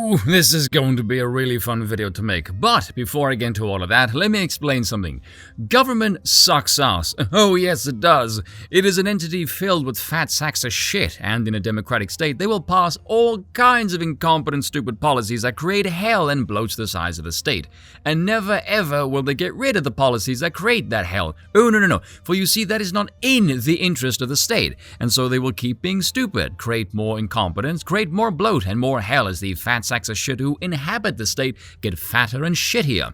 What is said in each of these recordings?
Ooh, this is going to be a really fun video to make. But before I get into all of that, let me explain something. Government sucks ass. Oh yes, it does. It is an entity filled with fat sacks of shit, and in a democratic state, they will pass all kinds of incompetent, stupid policies that create hell and bloat the size of the state. And never ever will they get rid of the policies that create that hell. Oh no. For you see, that is not in the interest of the state. And so they will keep being stupid, create more incompetence, create more bloat and more hell as the fat sacks of shit who inhabit the state get fatter and shittier.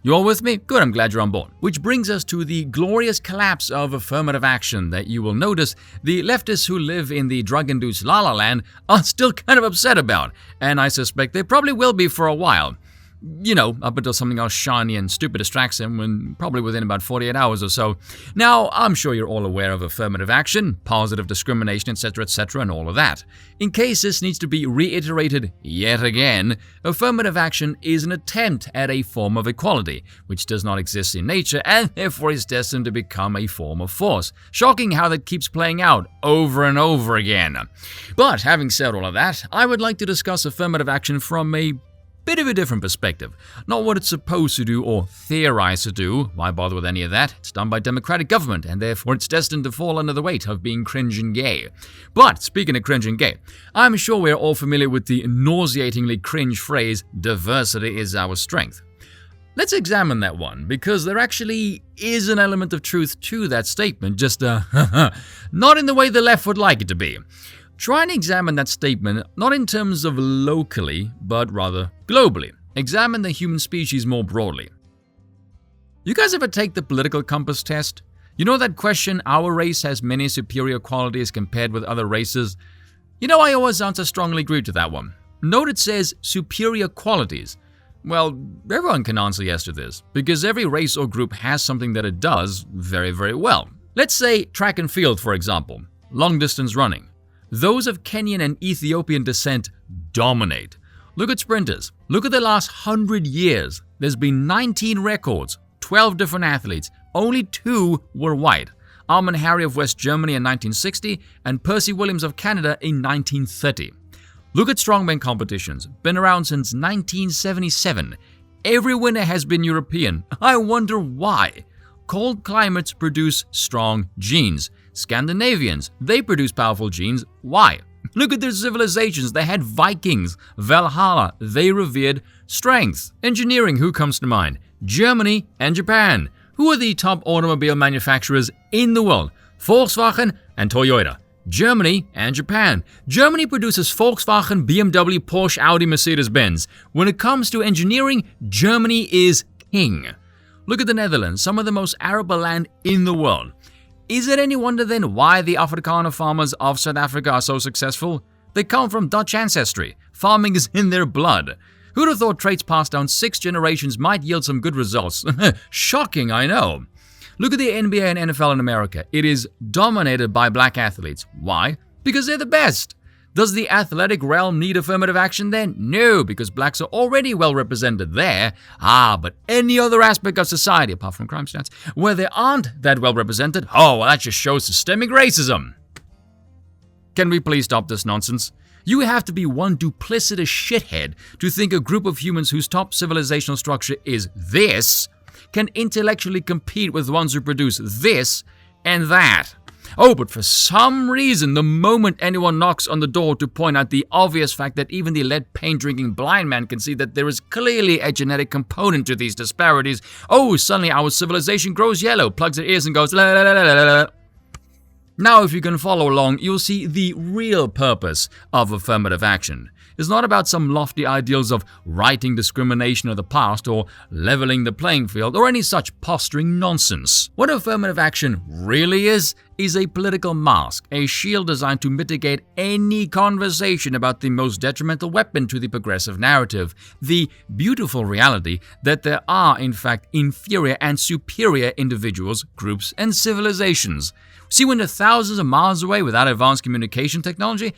You all with me? Good, I'm glad you're on board. Which brings us to the glorious collapse of affirmative action that you will notice the leftists who live in the drug-induced la-la land are still kind of upset about, and I suspect they probably will be for a while. You know, up until something else shiny and stupid distracts them, probably within about 48 hours or so. Now, I'm sure you're all aware of affirmative action, positive discrimination, etc., and all of that. In case this needs to be reiterated yet again, affirmative action is an attempt at a form of equality, which does not exist in nature and therefore is destined to become a form of force. Shocking how that keeps playing out over and over again. But having said all of that, I would like to discuss affirmative action from a bit of a different perspective. Not what it's supposed to do or theorize to do. Why bother with any of that? It's done by democratic government, and therefore it's destined to fall under the weight of being cringe and gay. But speaking of cringe and gay, I'm sure we're all familiar with the nauseatingly cringe phrase, diversity is our strength. Let's examine that one, because there actually is an element of truth to that statement, just not in the way the left would like it to be. Try and examine that statement not in terms of locally, but rather globally. Examine the human species more broadly. You guys ever take the political compass test? You know that question, our race has many superior qualities compared with other races? You know, I always answer strongly agree to that one. Note it says superior qualities. Well, everyone can answer yes to this, because every race or group has something that it does very, very well. Let's say track and field, for example, long distance running. Those of Kenyan and Ethiopian descent dominate. Look at sprinters. Look at the last 100 years. There's been 19 records, 12 different athletes. Only 2 were white. Armand Harry of West Germany in 1960 and Percy Williams of Canada in 1930. Look at strongman competitions. Been around since 1977. Every winner has been European. I wonder why. Cold climates produce strong genes. Scandinavians, they produce powerful genes. Why? Look at their civilizations. They had Vikings. Valhalla, they revered strength. Engineering, who comes to mind? Germany and Japan. Who are the top automobile manufacturers in the world? Volkswagen and Toyota. Germany and Japan. Germany produces Volkswagen, BMW, Porsche, Audi, Mercedes-Benz. When it comes to engineering, Germany is king. Look at the Netherlands, some of the most arable land in the world. Is it any wonder then why the Afrikaner farmers of South Africa are so successful? They come from Dutch ancestry. Farming is in their blood. Who'd have thought traits passed down 6 generations might yield some good results? Shocking, I know. Look at the NBA and NFL in America. It is dominated by black athletes. Why? Because they're the best. Does the athletic realm need affirmative action then? No, because blacks are already well represented there. But any other aspect of society, apart from crime stats, where they aren't that well represented, that just shows systemic racism. Can we please stop this nonsense? You have to be one duplicitous shithead to think a group of humans whose top civilizational structure is this can intellectually compete with ones who produce this and that. But for some reason, the moment anyone knocks on the door to point out the obvious fact that even the lead paint drinking blind man can see that there is clearly a genetic component to these disparities, suddenly our civilization grows yellow, plugs their ears and goes la la la la la la. Now, if you can follow along, you'll see the real purpose of affirmative action. It's not about some lofty ideals of righting discrimination of the past or leveling the playing field or any such posturing nonsense. What affirmative action really is a political mask, a shield designed to mitigate any conversation about the most detrimental weapon to the progressive narrative, the beautiful reality that there are, in fact, inferior and superior individuals, groups, and civilizations. See, when they're thousands of miles away without advanced communication technology,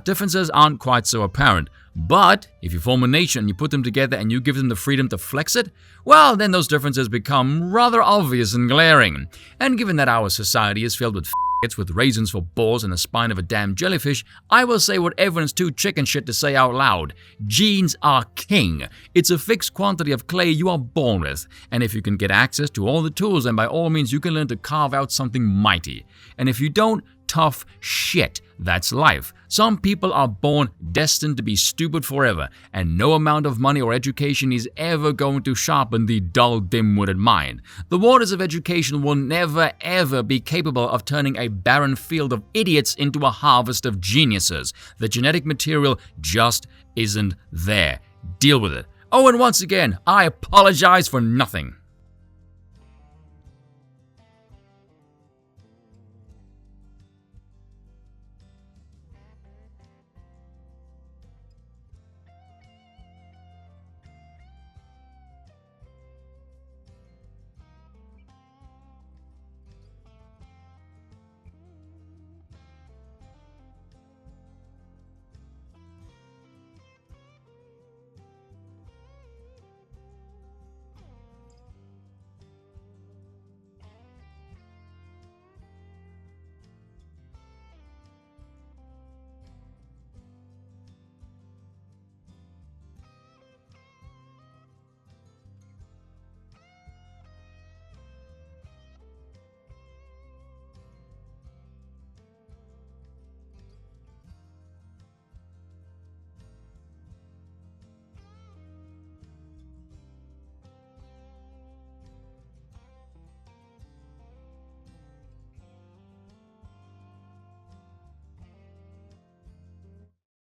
differences aren't quite so apparent. But if you form a nation and you put them together and you give them the freedom to flex it, then those differences become rather obvious and glaring. And given that our society is filled with with raisins for balls and the spine of a damn jellyfish, I will say what everyone's too chicken shit to say out loud. Genes are king. It's a fixed quantity of clay you are born with. And if you can get access to all the tools, then by all means you can learn to carve out something mighty. And if you don't, tough shit. That's life. Some people are born destined to be stupid forever, and no amount of money or education is ever going to sharpen the dull, dim-witted mind. The waters of education will never ever be capable of turning a barren field of idiots into a harvest of geniuses. The genetic material just isn't there. Deal with it. Oh, and once again, I apologize for nothing.